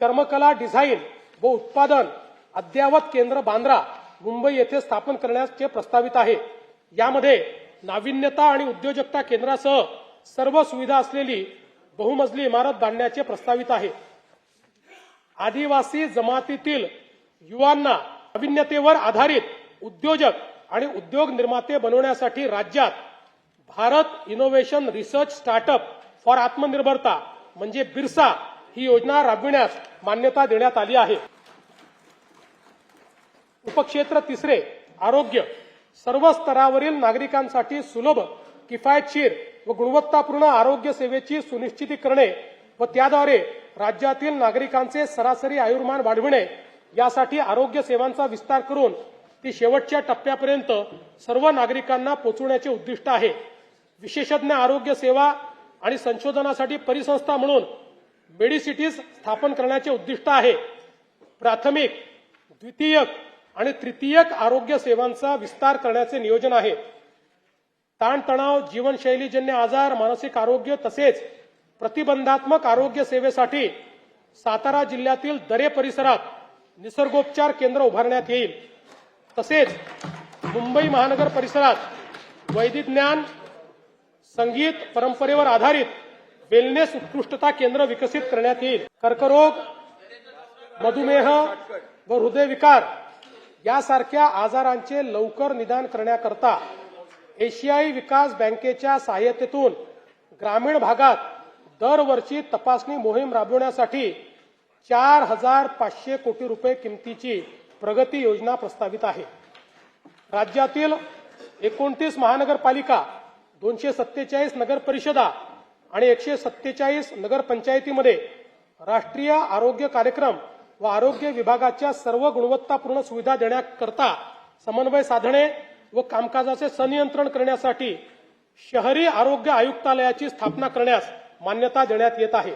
चर्मकला design व उत्पादन अद्ययावत केंद्र बांद्रा मुंबई येथे स्थापन करण्याचे प्रस्तावित आहे। यामध्ये नाविन्यता आणि उद्योजकता केंद्रासह सर्व सुविधा असलेली बहुमजली इमारत बांधण्याचे प्रस्तावित आहे। आदिवासी जमातीतील युवांना नाविन्यतेवर आधारित उद्योजक आणि उद्योग निर्माते बनवण्यासाठी राज्यात Bharat innovation research startup for आत्मनिर्भरता म्हणजे बिरसा ही योजना राबविण्यास मान्यता देण्यात आली आहे। उपक्षेत्र तिसरे आरोग्य सर्व स्तरावरील नागरिकांसाठी सुलभ किफायतशीर व गुणवत्तापूर्ण आरोग्य सेवेची सुनिश्चिती करणे व त्याद्वारे राज्यातील नागरिकांचे सरासरी आयुर्मान वाढविणे यासाठी आरोग्य सेवांचा विस्तार करून ती शेवटच्या टप्प्यापर्यंत सर्व नागरिकांना पोहोचवण्याचे उद्दिष्ट आहे। विशेषज्ञ आरोग्य सेवा आणि संशोधनासाठी परिसंस्था म्हणून मेडिसिटीज स्थापन करण्याचे उद्दिष्ट आहे। प्राथमिक, द्वितीयक आणि तृतीयक आरोग्य सेवांचा विस्तार करण्याचे नियोजन आहे। ताणतणाव, जीवनशैलीजन्य आजार, मानसिक आरोग्य तसेच प्रतिबंधात्मक आरोग्य सेवेसाठी सातारा जिल्ह्यातील दरे परिसरात निसर्गोपचार केंद्र उभारण्यात येईल। तसेच मुंबई महानगर परिसरात वैदिक ज्ञान, संगीत, परंपरेवर आधारित वेलनेस उत्कृष्टता केंद्र विकसित करण्यात येईल। कर्करोग, मधुमेह व हृदयविकार यासारख्या आजारांचे लवकर निदान करण्याकरता एशियाई विकास बँकेच्या सहाय्यतेतून ग्रामीण भागात दरवर्षी तपासणी मोहीम राबवण्यासाठी 4,500 कोटी रुपये किमतीची प्रगती योजना प्रस्तावित आहे। राज्यातील 29 महानगरपालिका, 247 नगर परिषदा आणि 147 नगरपंचायतीमध्ये राष्ट्रीय आरोग्य कार्यक्रम व आरोग्य विभागाच्या सर्व गुणवत्तापूर्ण सुविधा देण्याकरता समन्वय साधणे व कामकाजाचे संनियंत्रण करण्यासाठी शहरी आरोग्य आयुक्तालयाची स्थापना करण्यास मान्यता देण्यात येत आहे।